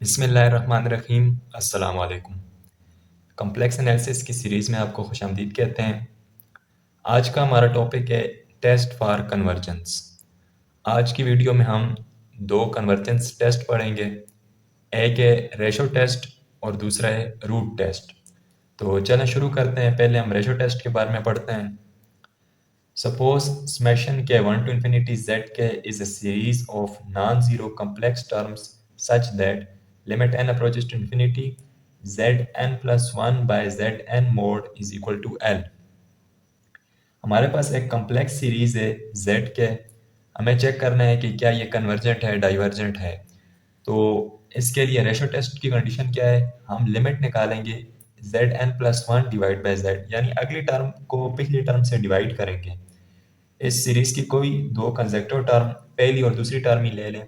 बिस्मिल्लाहिर्रहमानिर्रहीम। अस्सलाम वालेकुम। कॉम्प्लेक्स एनालिसिस की सीरीज़ में आपको खुशामदीद कहते हैं। आज का हमारा टॉपिक है टेस्ट फॉर कन्वर्जेंस। आज की वीडियो में हम दो कन्वर्जेंस टेस्ट पढ़ेंगे। एक है रेशो टेस्ट और दूसरा है रूट टेस्ट। तो चलें शुरू करते हैं। पहले हम रेशो टेस्ट के बारे में पढ़ते हैं। Suppose summation k 1 to infinity zk is a series of non-zero complex terms such that limit n approaches to infinity zn plus 1 by zn mod is equal to L। हमारे पास एक complex series है z के। हमें check करना है कि क्या ये कन्वर्जेंट है, डाइवर्जेंट है। तो इसके लिए रेशो टेस्ट की कंडीशन क्या है, हम लिमिट निकालेंगे zn plus 1 divide by z, यानी अगली टर्म को पिछली टर्म से डिवाइड करेंगे। इस सीरीज की कोई दो कंसेक्टिव टर्म पहली और दूसरी टर्म ही ले लें,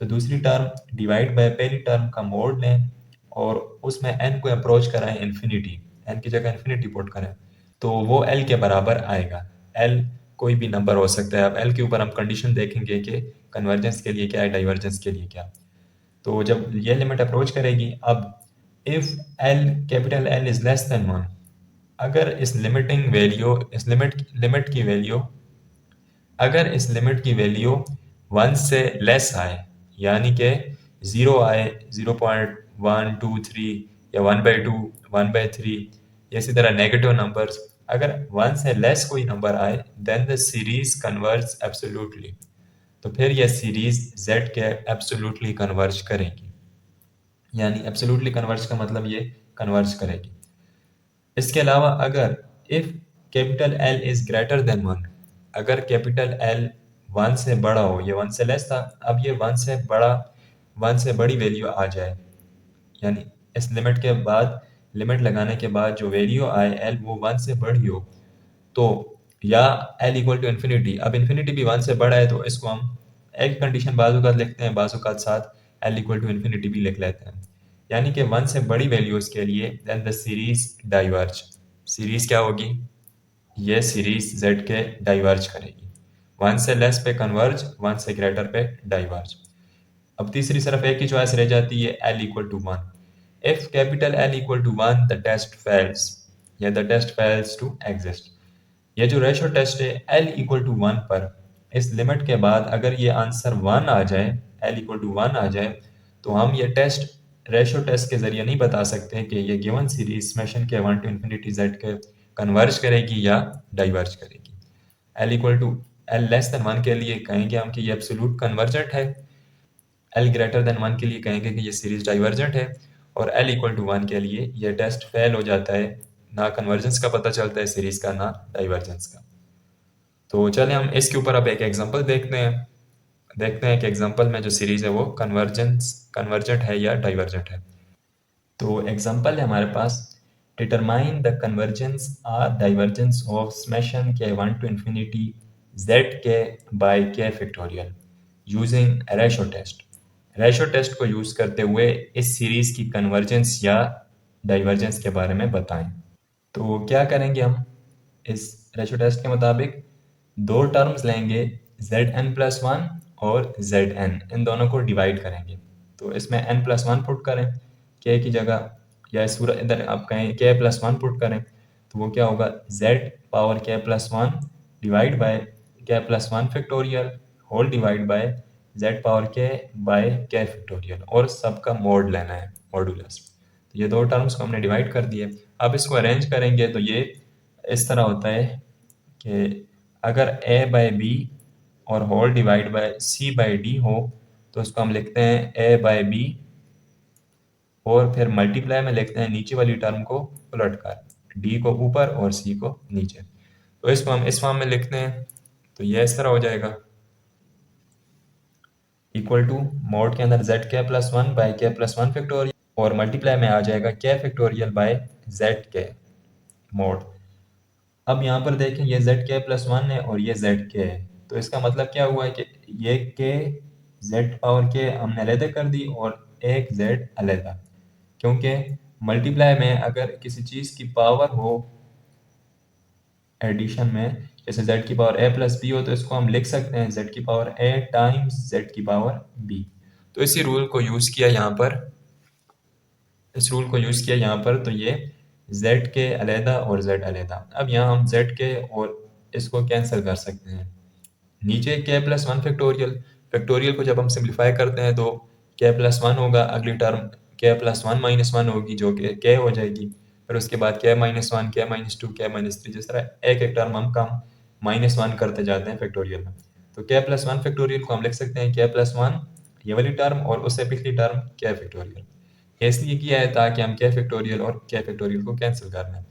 तो दूसरी टर्म डिवाइड बाय पहली टर्म का मोड लें और उसमें n को अप्रोच कराएं इन्फिनिटी, n की जगह इन्फिनिटी पुट करें तो वो l के बराबर आएगा। l कोई भी नंबर हो सकता है। अब l के ऊपर हम कंडीशन देखेंगे कि कन्वर्जेंस के लिए क्या है, डाइवर्जेंस के लिए क्या। तो जब ये लिमिट अप्रोच करेगी, अब if l capital L is less than 1, अगर इस लिमिट की वैल्यू अगर इस लिमिट की वैल्यू 1 से लेस आए, यानी कि 0 आए, 0.123 या 1/2, 1/3, इसी तरह नेगेटिव नंबर्स, अगर 1 से लेस कोई नंबर आए then the series converge absolutely. तो फिर यह सीरीज z के एब्सोल्युटली कन्वर्ज करेगी, यानी एब्सोल्युटली कन्वर्ज का मतलब ये कन्वर्ज करेगी। इसके अलावा अगर if capital L is greater than 1, अगर कैपिटल L 1 से बड़ा हो, ये 1 से लेस था, अब ये 1 से बड़ी वैल्यू आ जाए, यानी इस लिमिट के बाद, लिमिट लगाने के बाद जो वैल्यू आए L वो 1 से बड़ी हो, तो या L इक्वल टू इन्फिनिटी। अब इन्फिनिटी भी 1 से बड़ा है तो इसको हम एक कंडीशन बाज़ लिखते हैं, बाज़ साथ L इक्वल टू इन्फिनिटी भी लिख लेते हैं, यानी कि 1 से बड़ी वैल्यूज़ के लिए then the series diverge. Series क्या होगी, ये सीरीज z के डाइवर्ज करेगी। 1 से लेस पे कन्वर्ज, 1 से ग्रेटर पे डाइवर्ज। अब तीसरी सिर्फ एक ही चॉइस रह जाती है, L equal to 1। If capital L equal to 1 the test fails, या the test fails to exist. ये जो रेशो टेस्ट है L इक्वल टू 1 पर, इस लिमिट के बाद अगर ये आंसर 1 आ जाए, L इक्वल टू 1 आ जाए, तो हम ये टेस्ट रेशो टेस्ट के जरिए नहीं बता सकते कि ये गिवन सीरीज समेशन के 1 टू इन्फिनिटी z के कन्वर्ज करेगी या डाइवर्ज करेगी। L equal to L less than 1 के लिए कहेंगे हम कि ये एब्सोल्यूट कन्वर्जेंट है, L ग्रेटर देन 1 के लिए कहेंगे कि ये सीरीज डाइवर्जेंट है, और L इक्वल टू 1 के लिए ये टेस्ट फेल हो जाता है, ना कन्वर्जेंस का पता चलता है सीरीज का, ना डाइवर्जेंस का। तो चलें हम इसके ऊपर अब एक एग्जांपल देखते हैं कि एग्जांपल में जो सीरीज है वो कन्वर्जेंट है या डाइवर्जेंट है। तो एग्जांपल है हमारे पास, डिटरमाइन द कन्वर्जेंस और डाइवर्जेंस ऑफ समेशन के 1 to infinity zk by k factorial using ratio test. Ratio test को यूज करते हुए इस सीरीज की कन्वर्जेंस या डाइवर्जेंस के बारे में बताएं। तो क्या करेंगे हम, इस रेशो टेस्ट के मुताबिक दो टर्म्स लेंगे, zn प्लस 1 और zn, इन दोनों को डिवाइड करेंगे। तो इसमें n प्लस 1 पुट करें k की जगह, या इस पूरा इधर आप कहें k प्लस 1 पुट करें, तो वो क्या होगा, z power k plus 1 divide by k plus 1 factorial whole divide by z power k by k factorial, और सबका मोड लेना है, मॉडुलस। तो ये दो टर्म्स को हमने डिवाइड कर दिए। अब इसको अरेंज करेंगे तो ये इस तरह होता है कि अगर a बाई बी और whole divide by c by d हो, तो उसको हम लिखते हैं a बाई बी, और फिर मल्टीप्लाई में लिखते हैं नीचे वाली टर्म को उलट कर, d को ऊपर और c को नीचे। तो इसको हम इस फॉर्म में लिखते हैं, तो ये इस तरह हो जाएगा, इक्वल टू मोड के अंदर z k plus 1 by k plus 1 factorial, और मल्टीप्लाई में आ जाएगा k factorial by z k mode. अब यहाँ पर देखें, ये zk प्लस 1 है और ये zk है, तो इसका मतलब क्या हुआ है कि ये k z पावर k हमने अलहदा कर दी और एक z अलहदा, क्योंकि मल्टीप्लाई में अगर किसी चीज़ की पावर हो एडिशन में, जैसे z की पावर a प्लस बी हो, तो इसको हम लिख सकते हैं z की पावर a टाइम्स z की पावर b। तो इसी रूल को यूज़ किया यहाँ पर इस रूल को यूज़ किया यहाँ पर, तो ये z के अलहदा और z अलहदा। अब यहाँ हम z के और इसको कैंसिल कर सकते हैं। नीचे k plus one factorial, factorial को जब हम सिंप्लीफाई करते हैं तो k प्लस वन होगा, अगली term k plus one minus one होगी जो कि k हो जाएगी, फिर उसके बाद k minus one, k minus two, k minus three, जिस तरह एक एक टर्म हम कम माइनस वन करते जाते हैं फैक्टोरियल में। तो k प्लस वन फैक्टोरियल को हम लिख सकते हैं k प्लस वन ये वाली टर्म और उससे पिछली टर्म k फैक्टोरियल। ये इसलिए किया है ताकि हम k फैक्टोरियल और k फैक्टोरियल को कैंसिल कर लें।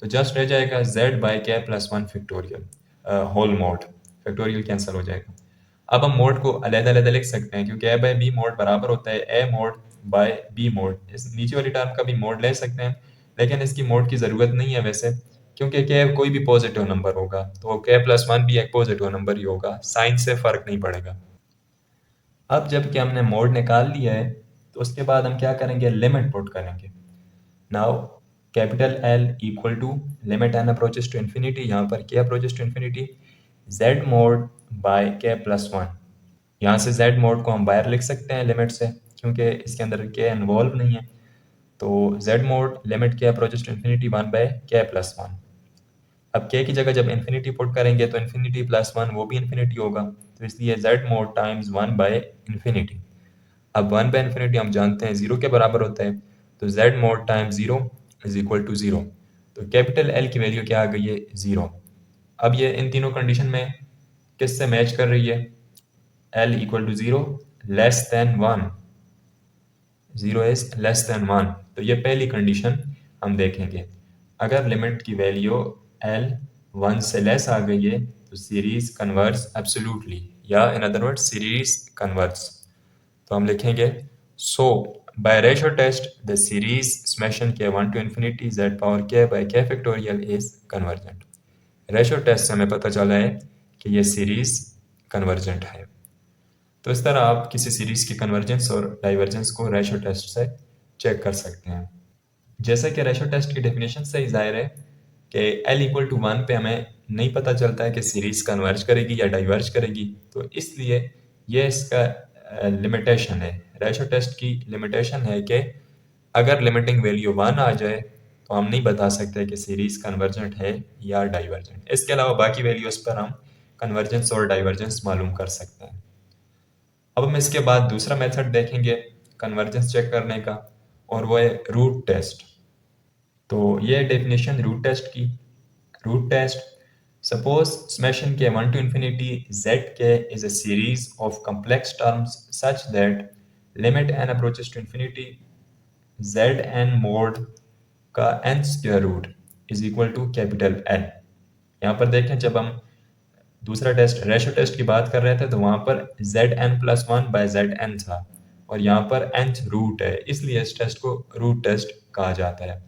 तो जस्ट रह जाएगा z by k plus one factorial whole mod, factorial cancel हो जाएगा। अब हम मोड को अलग-अलग लिख सकते हैं क्योंकि a बाई b मोड बराबर होता है a mode by b mode. इस नीचे वाली टर्म का भी मोड ले सकते हैं, लेकिन इसकी मोड की ज़रूरत नहीं है वैसे, क्योंकि k कोई भी पॉजिटिव नंबर होगा तो k प्लस वन भी एक पॉजिटिव नंबर ही होगा, साइन से फ़र्क नहीं पड़ेगा। अब जबकि हमने मोड निकाल लिया है तो उसके बाद हम क्या करेंगे, लिमिट पुट करेंगे। Now capital L equal to limit n approaches to infinity, यहाँ पर k approaches to infinity z mod by k plus one. यहाँ से z मोड को हम बाहर लिख सकते हैं लिमिट से, क्योंकि इसके अंदर k इन्वॉल्व नहीं है। तो z mod limit k approaches to infinity one by k plus one. अब k की जगह जब इन्फिनिटी पुट करेंगे तो इन्फिनिटी प्लस वन वो भी इन्फिनिटी होगा, तो इसलिए z mod times one by infinity. अब वन बाय इन्फिनिटी हम जानते हैं जीरो के बराबर होता है, तो z mod times zero is equal to zero. तो कैपिटल L की वैल्यू क्या आ गई है, जीरो। अब ये इन तीनों कंडीशन में किससे मैच कर रही है, L equal to zero, less than one, zero is less than one. तो ये पहली कंडीशन हम देखेंगे। अगर लिमिट की वैल्यू L वन से लेस आ गई है तो सीरीज कन्वर्स एब्सोल्युटली, या in other word series converges. तो हम लिखेंगे so by ratio test the series summation के one to infinity z power k by k factorial is convergent. Ratio test से हमें पता चला है कि ये सीरीज कन्वर्जेंट है। तो इस तरह आप किसी सीरीज की कन्वर्जेंस और डाइवर्जेंस को रेशियो टेस्ट से चेक कर सकते हैं। जैसे कि रेशियो टेस्ट की डेफिनेशन से ही जाहिर है कि L इक्वल टू वन पे हमें नहीं पता चलता है कि सीरीज कन्वर्ज करेगी या डाइवर्ज करेगी, तो इसलिए ये इसका लिमिटेशन है। रेशियो टेस्ट की लिमिटेशन है कि अगर लिमिटिंग वैल्यू वन आ जाए तो हम नहीं बता सकते कि सीरीज कन्वर्जेंट है या डाइवर्जेंट। इसके अलावा बाकी वैल्यूज पर हम कन्वर्जेंस और डाइवर्जेंस मालूम कर सकते हैं। अब हम इसके बाद दूसरा मेथड देखेंगे कन्वर्जेंस चेक करने का, और वो है रूट टेस्ट। तो ये डेफिनेशन रूट टेस्ट की, रूट टेस्ट सपोज समेशन के वन टू इन्फिनिटी z के is a series of complex terms such that limit n approaches to infinity zn mod का n square root is equal to capital L। यहाँ पर देखें जब हम दूसरा test ratio test की बात कर रहे थे तो वहाँ पर zn plus one by zn था, और यहाँ पर nth रूट है, इसलिए इस टेस्ट को रूट टेस्ट कहा जाता है।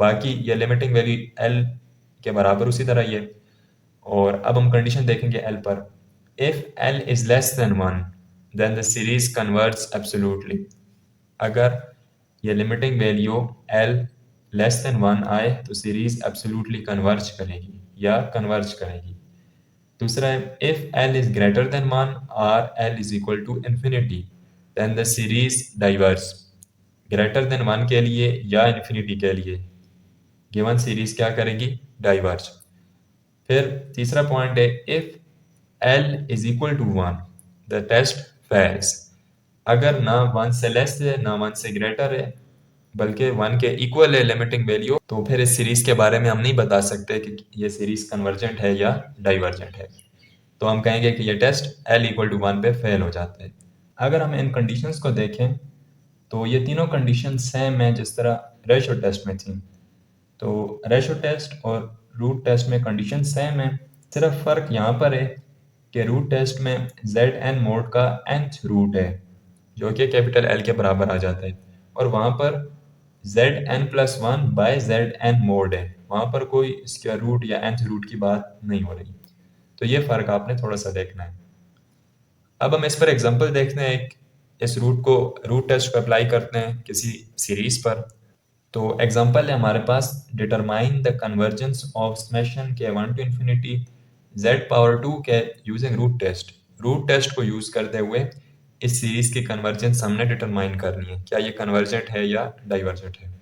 बाकी ये लिमिटिंग वैल्यू L के बराबर उसी तरह ही है। और अब हम कंडीशन देखेंगे L पर, if L is less than one then the series converts absolutely. अगर ये limiting value L less than one आए तो सीरीज एब्सोल्युटली कन्वर्ज करेगी या कन्वर्ज करेगी। दूसरा है if L is greater than one और L is equal to infinity then the series diverse. Greater than one के लिए या इन्फिनिटी के लिए गिवन सीरीज क्या करेगी, डाइवर्ज। फिर तीसरा पॉइंट है if L is equal to one the test fails. अगर ना वन से लेस है ना वन से ग्रेटर है बल्कि वन के इक्वल है लिमिटिंग वैल्यू, तो फिर इस सीरीज के बारे में हम नहीं बता सकते कि ये सीरीज कन्वर्जेंट है या डाइवर्जेंट है। तो हम कहेंगे कि ये test L equal to one पे फेल हो जाता है। अगर हम इन कंडीशंस को देखें तो ये तीनों कंडीशन सेम है जिस तरह रेशियो टेस्ट में थी। तो रेशियो टेस्ट और रूट टेस्ट में कंडीशन सेम है, सिर्फ फ़र्क यहाँ पर है कि रूट टेस्ट में zn मोड का nth रूट है जो कि कैपिटल L के बराबर आ जाता है, और वहाँ पर zn plus one by zn mode है, वहाँ पर कोई स्क्वायर रूट या nth रूट की बात नहीं हो रही। तो ये फ़र्क आपने थोड़ा सा देखना है। अब हम इस पर एग्जांपल देखते हैं, इस रूट टेस्ट को अप्लाई करते हैं किसी सीरीज पर। तो एग्जांपल है हमारे पास, determine the convergence of summation के one to infinity z power two k using root test. Root test को यूज करते हुए इस सीरीज की कन्वर्जेंस हमने डिटरमाइन करनी है, क्या ये कन्वर्जेंट है या डाइवर्जेंट है।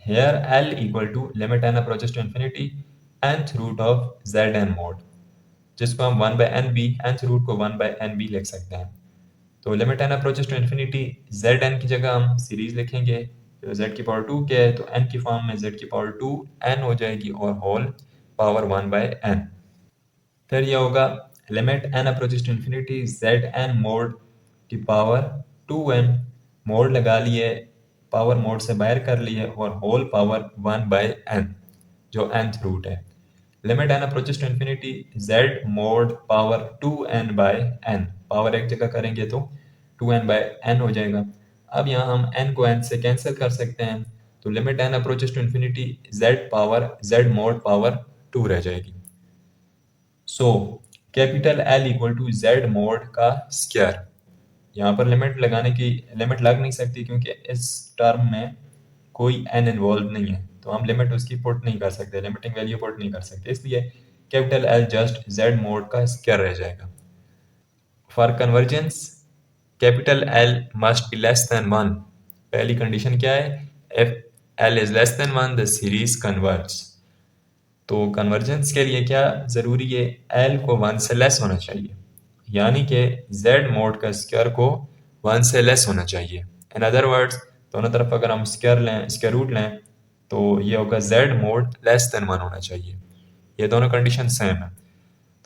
Here L equal to limit n approaches to infinity nth root of Zn mod, जिसको हम 1 by n भी nth root को 1 by n भी लिख सकते हैं। तो limit n approaches to infinity Zn की जगह हम सीरीज लिखेंगे, तो z की पावर 2 क्या है, तो n की फॉर्म में z की पावर 2 n हो जाएगी और होल पावर 1 by n। फिर यह होगा limit n approaches to infinity Zn mod की पावर 2n, मोड लगा लिए, पावर मोड से बाहर कर लिए और होल पावर 1 by n जो nth रूट है। Limit n approaches to infinity z mod power 2n by n, power एक जगह करेंगे तो 2n बाय n हो जाएगा। अब यहाँ हम n को n से कैंसिल कर सकते हैं, तो limit n approaches to infinity z power z mod power 2 रह जाएगी। So capital L equal to z mod का स्क्वायर। यहाँ पर लिमिट लगाने की लिमिट लग नहीं सकती क्योंकि इस टर्म में कोई n इन्वॉल्व नहीं है, तो हम लिमिट उसकी पुट नहीं कर सकते, लिमिटिंग वैल्यू पुट नहीं कर सकते, इसलिए capital L just z mod का स्क्वायर रह जाएगा। For convergence capital L must be less than 1। पहली कंडीशन क्या है, if L is less than 1 the series converts. तो कन्वर्जेंस के लिए क्या ज़रूरी है, L को 1 से लेस होना चाहिए, यानी कि z मोड का स्क्वायर को 1 से लेस होना चाहिए। इन अदर वर्ड्स दोनों तरफ अगर हम स्क्वायर रूट लें तो ये होगा z मोड लेस देन 1 होना चाहिए। ये दोनों कंडीशन सेम है,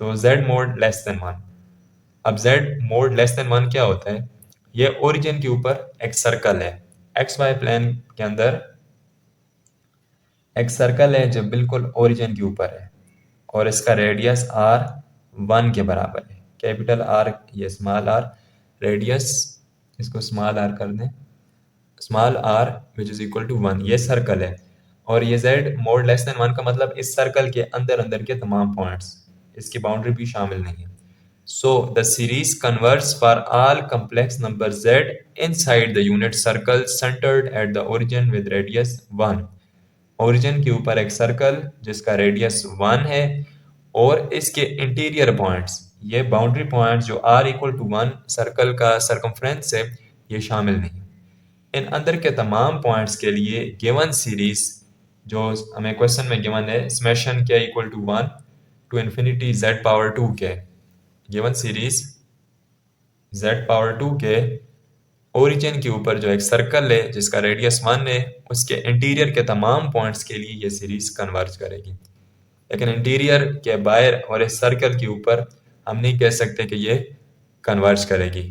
तो z मोड लेस देन 1। अब z मोड लेस देन 1 क्या होता है, ये ओरिजिन के ऊपर एक सर्कल है, एक्स वाई प्लेन के अंदर एक सर्कल है जो बिल्कुल ओरिजिन के ऊपर है और इसका रेडियस r 1 के बराबर है। कैपिटल R ये स्मॉल r, रेडियस इसको स्मॉल r कर दें, small r which is equal to 1, ये सर्कल है। और ये z मोड लेस देन 1 का मतलब इस सर्कल के अंदर अंदर के तमाम पॉइंट्स, इसकी बाउंड्री भी शामिल नहीं है। So the series converges for all complex number z inside the unit circle centered at the origin with radius 1। Origin के ऊपर एक सर्कल जिसका रेडियस 1 है और इसके इंटीरियर पॉइंट्स, ये बाउंड्री पॉइंट्स जो r इक्वल टू 1 सर्कल का सरकमफ्रेंस है, ये शामिल नहीं। इन अंदर के तमाम पॉइंट्स के लिए गिवन सीरीज जो हमें क्वेश्चन में गिवन है, summation k equal to 1 to infinity z power 2 के, गिवन सीरीज z पावर 2 के ओरिजिन के ऊपर जो एक सर्कल है जिसका रेडियस 1 है, उसके इंटीरियर के तमाम पॉइंट्स के लिए ये सीरीज कन्वर्ज करेगी। लेकिन इंटीरियर के बाहर और इस सर्कल के ऊपर हम नहीं कह सकते कि ये कन्वर्ज करेगी।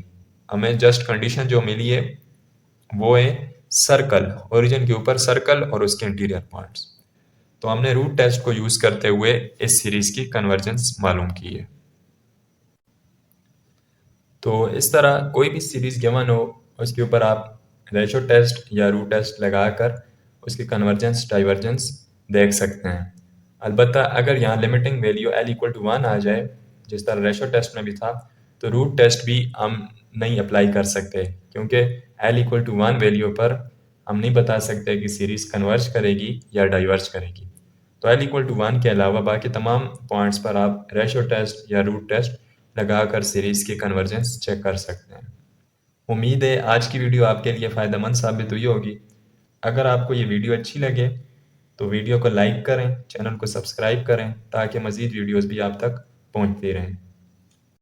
हमें जस्ट कंडीशन जो मिली है वो है सर्कल, ओरिजिन के ऊपर सर्कल और उसके इंटीरियर पॉइंट्स। तो हमने रूट टेस्ट को यूज करते हुए इस सीरीज की कन्वर्जेंस मालूम की है। तो इस तरह कोई भी सीरीज गिवन हो उसके ऊपर आप रेशो टेस्ट या रूट टेस्ट लगाकर उसकी कन्वर्जेंस डाइवर्जेंस देख सकते हैं। अलबत्ता अगर यहाँ limiting value l equal to 1 आ जाए, जिस तरह रेशो टेस्ट में भी था, तो रूट टेस्ट भी हम नहीं अप्लाई कर सकते क्योंकि l इक्वल टू 1 वैल्यू पर हम नहीं बता सकते कि सीरीज कन्वर्ज करेगी या डाइवर्ज करेगी। तो l इक्वल टू 1 के अलावा बाकी तमाम पॉइंट्स पर आप रेशो टेस्ट या रूट टेस्ट लगाकर सीरीज की कन्वर्जेंस चेक कर सकते हैं। उम्मीद है आज की वीडियो आपके लिए फ़ायदेमंद साबित हुई होगी। अगर आपको ये वीडियो अच्छी लगे तो वीडियो को लाइक करें, चैनल को सब्सक्राइब करें ताकि मज़ीद वीडियोस भी आप तक पहुंचती रहें।